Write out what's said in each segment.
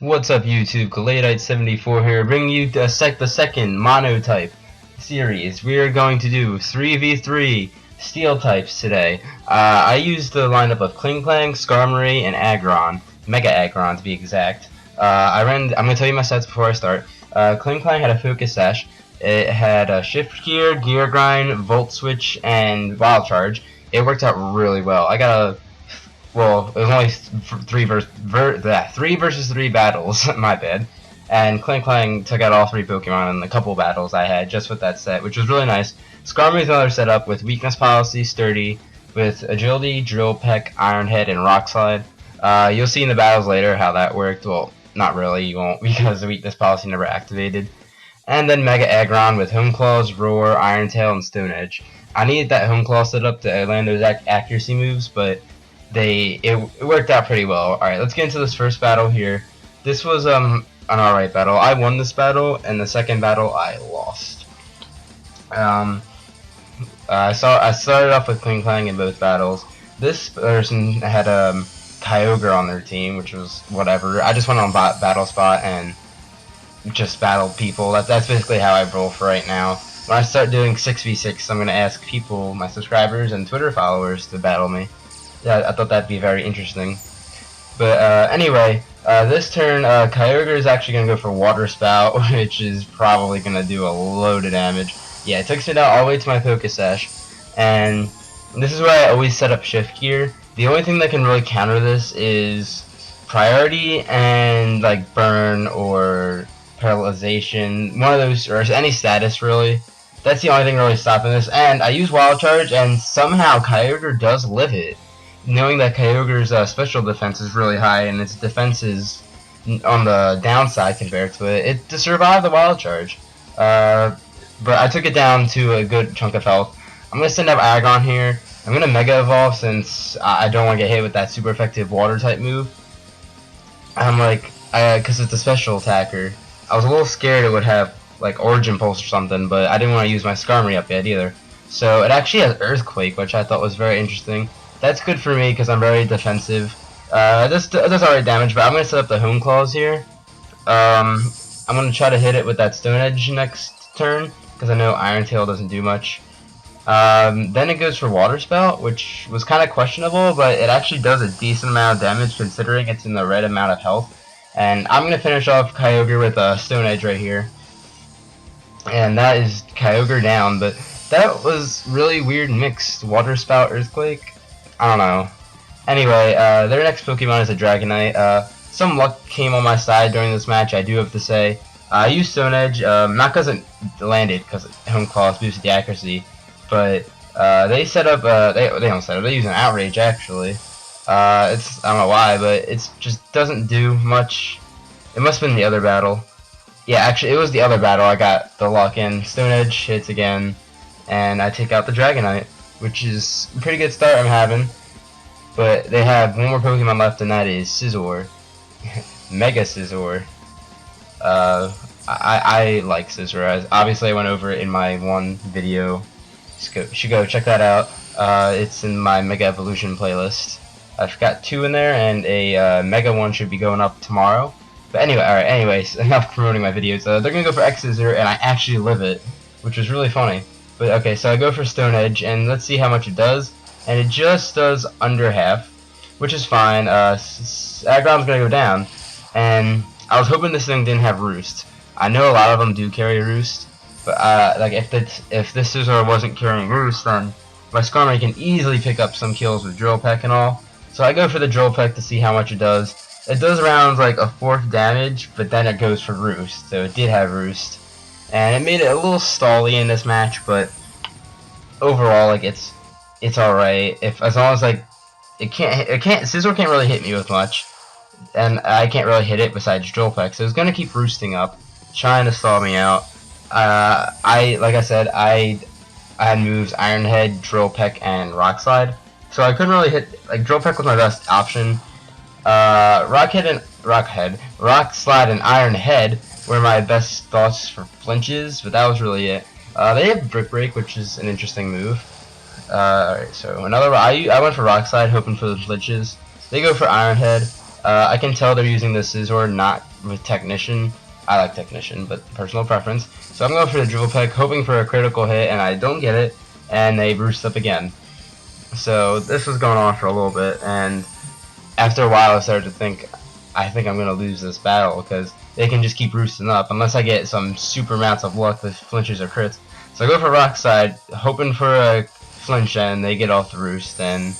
What's up YouTube, Galadite74 here, bringing you the second monotype series. We are going to do 3v3 steel types today. I used the lineup of Kling Klang, Skarmory, and Aggron, Mega Aggron to be exact. I'm going to tell you my stats before I start. Kling Klang had a Focus Sash. It had a Shift Gear, Gear Grind, Volt Switch, and Wild Charge. It worked out really well. I got a Well, it was only three versus three battles. My bad. And Kling Klang took out all three Pokemon in a couple battles I had just with that set, which was really nice. Skarmory's another setup with Weakness Policy, Sturdy, with Agility, Drill Peck, Iron Head, and Rock Slide. You'll see in the battles later how that worked. Well, not really, you won't, because the Weakness Policy never activated. And then Mega Aggron with Home Claws, Roar, Iron Tail, and Stone Edge. I needed that Home Claw setup to land those accuracy moves, but it worked out pretty well. Alright, let's get into this first battle here. This was an alright battle. I won this battle, and the second battle I lost. I started off with Kling Klang in both battles. This person had Kyogre on their team, which was whatever. I just went on battle spot and just battled people. That's basically how I roll for right now. When I start doing 6v6, I'm going to ask people, my subscribers and Twitter followers, to battle me. Yeah, I thought that'd be very interesting. But anyway, this turn, Kyogre is actually going to go for Water Spout, which is probably going to do a load of damage. Yeah, it takes it out all the way to my Focus Sash. And this is where I always set up Shift Gear. The only thing that can really counter this is Priority and like Burn or Paralyzation. One of those, or any status really. That's the only thing really stopping this. And I use Wild Charge, and somehow Kyogre does live it. Knowing that Kyogre's special defense is really high and its defense is on the downside compared to it, to survive the Wild Charge. But I took it down to a good chunk of health. I'm going to send up Aggron here. I'm going to Mega Evolve since I don't want to get hit with that super effective Water type move. I'm like, because it's a special attacker. I was a little scared it would have like Origin Pulse or something, but I didn't want to use my Skarmory up yet either. So it actually has Earthquake, which I thought was very interesting. That's good for me because I'm very defensive. This does alright damage, but I'm going to set up the Home Claws here. I'm going to try to hit it with that Stone Edge next turn, because I know Iron Tail doesn't do much. Then it goes for Water Spout, which was kind of questionable, but it actually does a decent amount of damage considering it's in the right amount of health. And I'm going to finish off Kyogre with a Stone Edge right here. And that is Kyogre down, but that was really weird mixed. Water Spout, Earthquake. I don't know. Anyway, their next Pokemon is a Dragonite. Some luck came on my side during this match, I do have to say. I used Stone Edge, not because it landed, because Home Claws boosted the accuracy, but they set up, they don't set up, they use an Outrage actually. I don't know why, but it just doesn't do much. It must have been the other battle. Yeah, actually, it was the other battle I got the lock in. Stone Edge hits again, and I take out the Dragonite, which is a pretty good start I'm having. But they have one more Pokemon left, and that is Scizor. Mega Scizor. I like Scizor. Obviously, I went over it in my one video. You should go check that out. It's in my Mega Evolution playlist. I've got 2 in there, and a Mega one should be going up tomorrow. But anyway, alright, anyways, enough promoting my videos. They're going to go for X-Scissor, and I actually live it, which was really funny. But okay, so I go for Stone Edge, and let's see how much it does. And it just does under half, which is fine. Aggron's going to go down, and I was hoping this thing didn't have Roost. I know a lot of them do carry Roost, but like if this Scizor wasn't carrying Roost, then my Skarmory can easily pick up some kills with Drill Peck and all. So I go for the Drill Peck to see how much it does. It does around like a 4th damage, but then it goes for Roost, so it did have Roost. And it made it a little stally in this match, but overall, like it's alright. As long as like Scizor can't really hit me with much, and I can't really hit it besides Drill Peck, so it's gonna keep roosting up, trying to stall me out. Like I said, I had moves Iron Head, Drill Peck, and Rock Slide, so I couldn't really hit. Like Drill Peck was my best option. Rock Slide, and Iron Head were my best thoughts for flinches, but that was really it. They have Brick Break, which is an interesting move. Alright, so I went for Rock Slide, hoping for the flinches. They go for Iron Head. I can tell they're using the Scizor not with Technician. I like Technician, but personal preference. So I'm going for the Drill Peck, hoping for a critical hit, and I don't get it, and they roost up again. So this was going on for a little bit, and after a while I started to think, I think I'm going to lose this battle, because they can just keep roosting up, unless I get some super amounts of luck with flinches or crits. So I go for Rock Slide, hoping for a flinch, and they get off the roost, and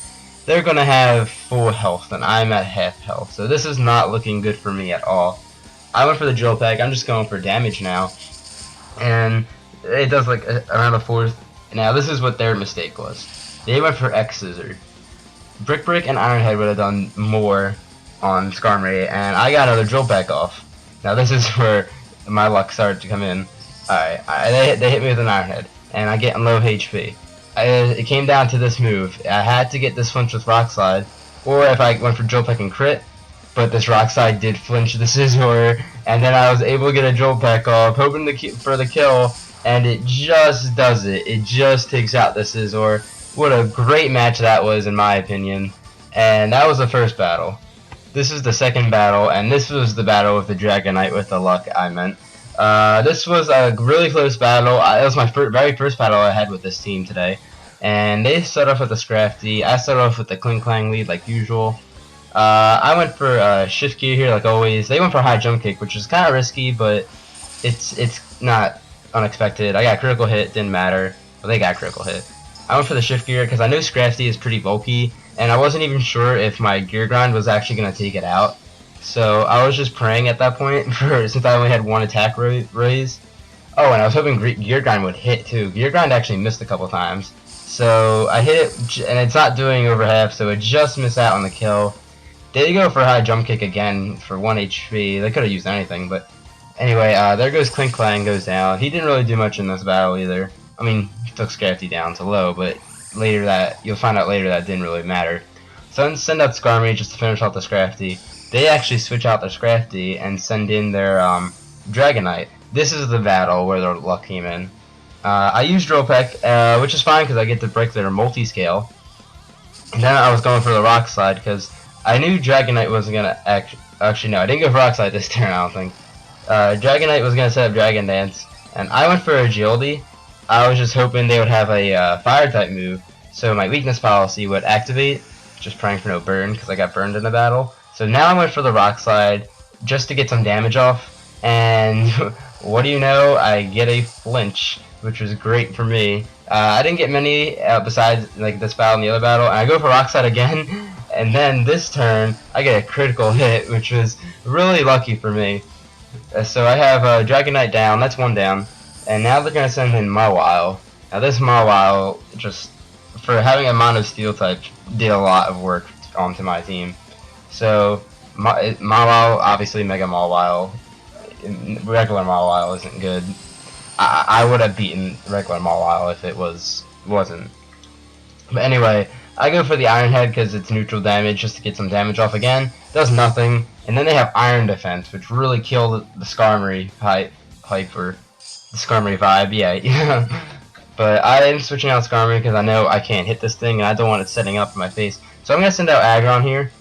they're going to have full health, and I'm at half health. So this is not looking good for me at all. I went for the Drill Peck, I'm just going for damage now, and it does like around a fourth. Now this is what their mistake was. They went for X Scissor. Brick and Iron Head would have done more on Skarmory, and I got another Drill Peck off. Now this is where my luck started to come in. Alright, they hit me with an Iron Head, and I get low HP. It came down to this move. I had to get this flinch with Rock Slide, or if I went for Drill Peck and crit, but this Rock Slide did flinch the Scizor, and then I was able to get a Drill Peck off, hoping for the kill, and it just does it. It just takes out the Scizor. What a great match that was, in my opinion. And that was the first battle. This is the second battle, and this was the battle with the Dragonite with the luck I meant. This was a really close battle. It was my very first battle I had with this team today. And they started off with the Scrafty. I started off with the Cling Clang lead like usual. I went for Shift Gear here like always. They went for High Jump Kick, which is kind of risky, but it's not unexpected. I got a critical hit, didn't matter, but they got a critical hit. I went for the Shift Gear because I knew Scrafty is pretty bulky, and I wasn't even sure if my Gear Grind was actually going to take it out. So I was just praying at that point, since I only had one attack raise. Oh, and I was hoping Gear Grind would hit too. Gear Grind actually missed a couple times. So I hit it, and it's not doing over half, so it just missed out on the kill. They go for High Jump Kick again for 1 HP. They could have used anything, but anyway, there goes Clink Clang, goes down. He didn't really do much in this battle either. I mean, he took Scrafty down to low, but you'll find out later that didn't really matter. So then send out Skarmory just to finish off the Scrafty. They actually switch out their Scrafty and send in their Dragonite. This is the battle where their luck came in. I used Drill Peck, which is fine because I get to break their multi-scale. And then I was going for the Rock Slide because I knew Dragonite wasn't going to actually no, I didn't go for Rock Slide this turn, I don't think. Dragonite was going to set up Dragon Dance, and I went for Agility. I was just hoping they would have a Fire-type move, so my Weakness Policy would activate, just praying for no burn, because I got burned in the battle. So now I went for the Rock Slide, just to get some damage off, and what do you know, I get a flinch, which was great for me. I didn't get many besides like this battle and the other battle, and I go for Rock Slide again, and then this turn, I get a critical hit, which was really lucky for me. So I have Dragonite down, that's one down. And now they're going to send in Mawile. Now this Mawile, just for having a Mono Steel type, did a lot of work onto my team. So Mawile, obviously Mega Mawile, regular Mawile isn't good. I would have beaten regular Mawile if it wasn't. But anyway, I go for the Iron Head because it's neutral damage just to get some damage off again. Does nothing. And then they have Iron Defense, which really killed the Skarmory hype or the Skarmory vibe, yeah. But I am switching out Skarmory because I know I can't hit this thing and I don't want it setting up in my face. So I'm going to send out Aggron here,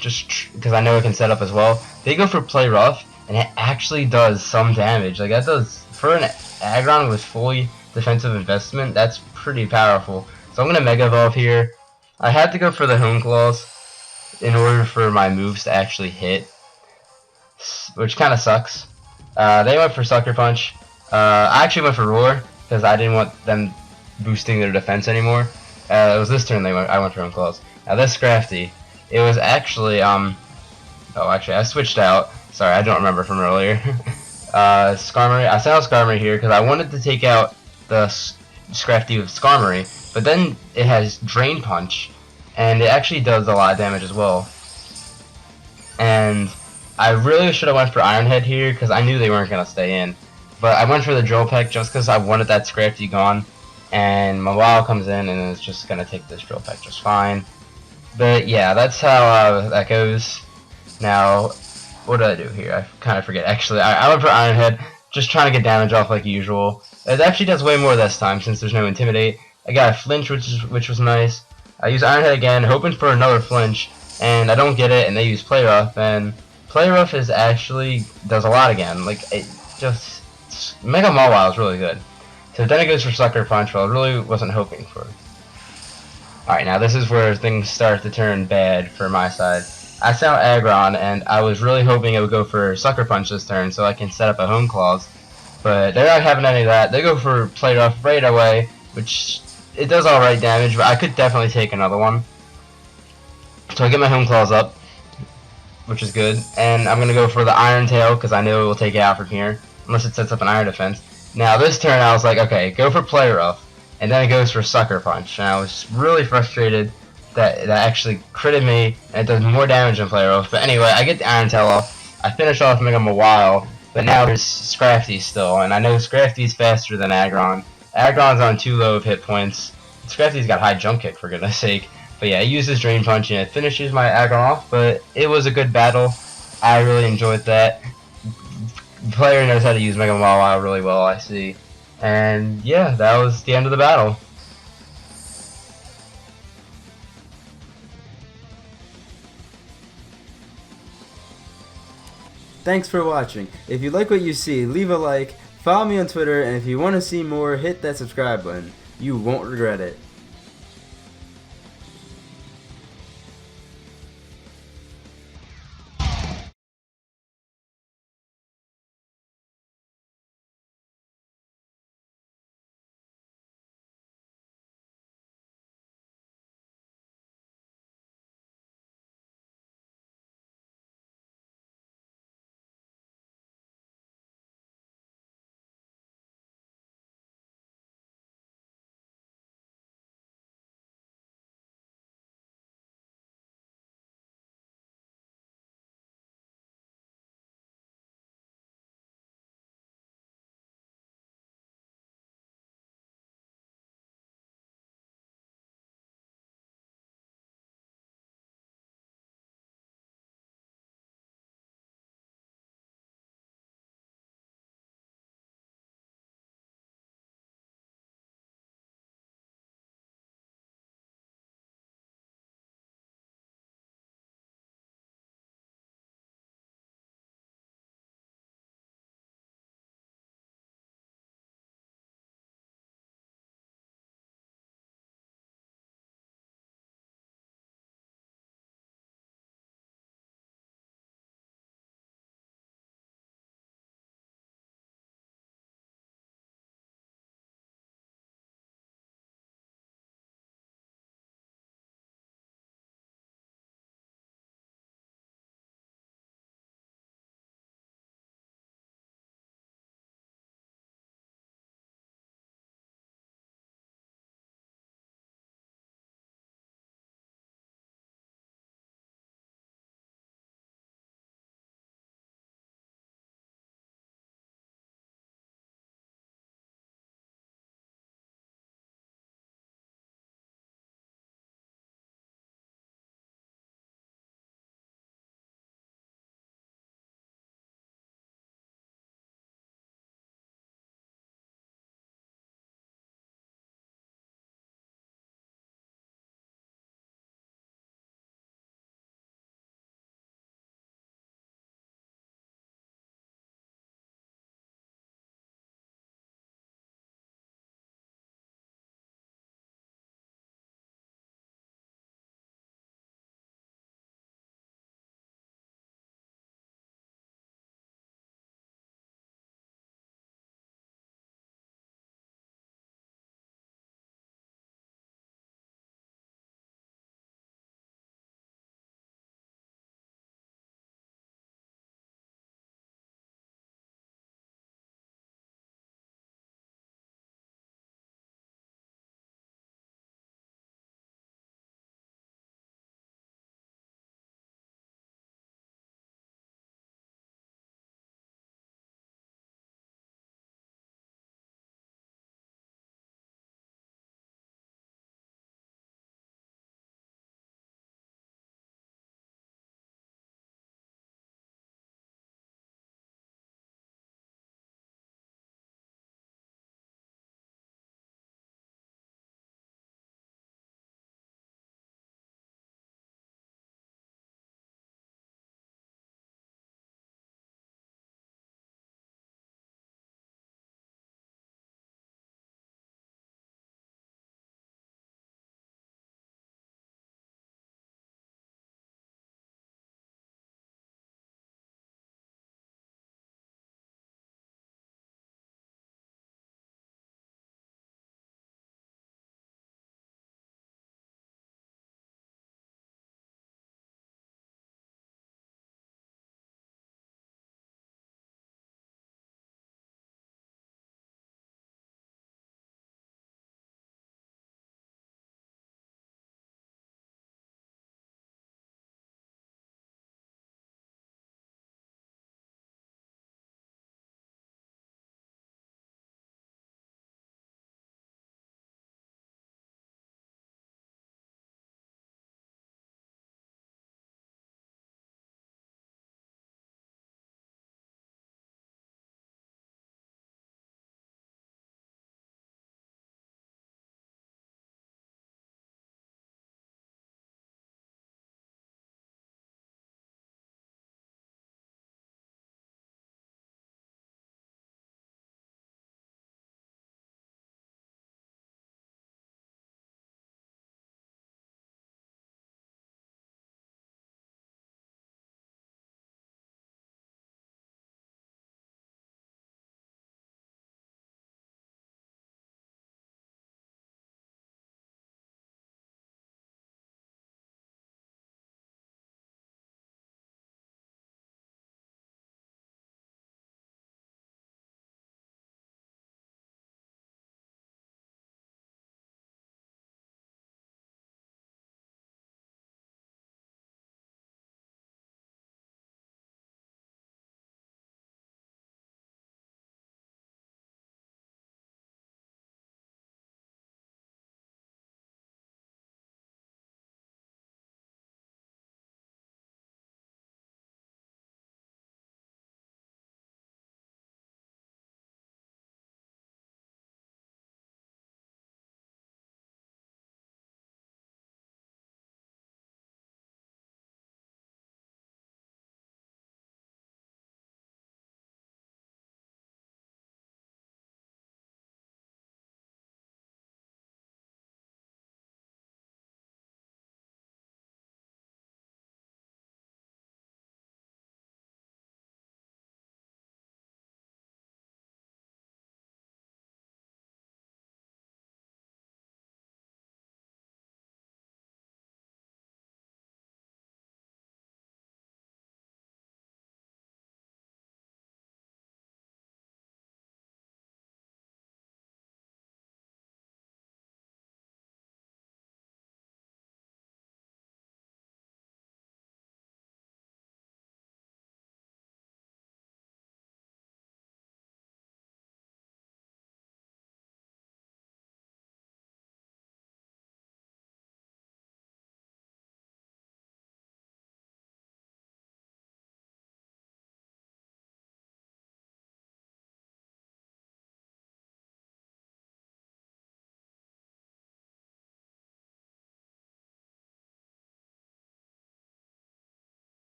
just because I know it can set up as well. They go for Play Rough, and it actually does some damage. Like that does, for an Aggron with fully defensive investment, that's pretty powerful. So I'm going to Mega Evolve here. I had to go for the Hone Claws in order for my moves to actually hit, which kind of sucks. They went for Sucker Punch. I actually went for Roar because I didn't want them boosting their defense anymore. It was this turn I went for Hone Claws. Now this Scrafty, it was actually I switched out. Sorry, I don't remember from earlier. Skarmory. I sent out Skarmory here because I wanted to take out the Scrafty with Skarmory, but then it has Drain Punch, and it actually does a lot of damage as well. And I really should have went for Iron Head here because I knew they weren't gonna stay in, but I went for the Drill Peck just because I wanted that Scrafty gone. And Mawile comes in and it's just gonna take this Drill Peck just fine. But yeah, that's how that goes. Now, what did I do here? I kind of forget. Actually, I went for Iron Head, just trying to get damage off like usual. It actually does way more this time since there's no Intimidate. I got a flinch, which was nice. I used Iron Head again, hoping for another flinch, and I don't get it, and they use Play Rough, and Play Rough is actually does a lot again. Like it just Mega Mawile is really good. So then it goes for Sucker Punch, well, I really wasn't hoping for. Alright, now this is where things start to turn bad for my side. I sent out Aggron, and I was really hoping it would go for Sucker Punch this turn so I can set up a Home Claws. But they're not having any of that. They go for Play Rough right away, which it does alright damage, but I could definitely take another one. So I get my Home Claws up, which is good. And I'm going to go for the Iron Tail, because I know it will take it out from here, unless it sets up an Iron Defense. Now this turn I was like, okay, go for Play Rough. And then it goes for Sucker Punch, and I was really frustrated that actually critted me, and it does more damage than Play Rough. But anyway, I get the Iron Tail off, I finish off Mega Mawile, but now there's Scrafty still, and I know Scrafty's faster than Aggron. Aggron's on too low of hit points. Scrafty's got high jump kick, for goodness sake. But yeah, it uses Drain Punch, and it finishes my Aggron off, but it was a good battle. I really enjoyed that. The player knows how to use Mega Mawile really well, I see. And yeah, that was the end of the battle. Thanks for watching. If you like what you see, leave a like, follow me on Twitter, and if you want to see more, hit that subscribe button. You won't regret it.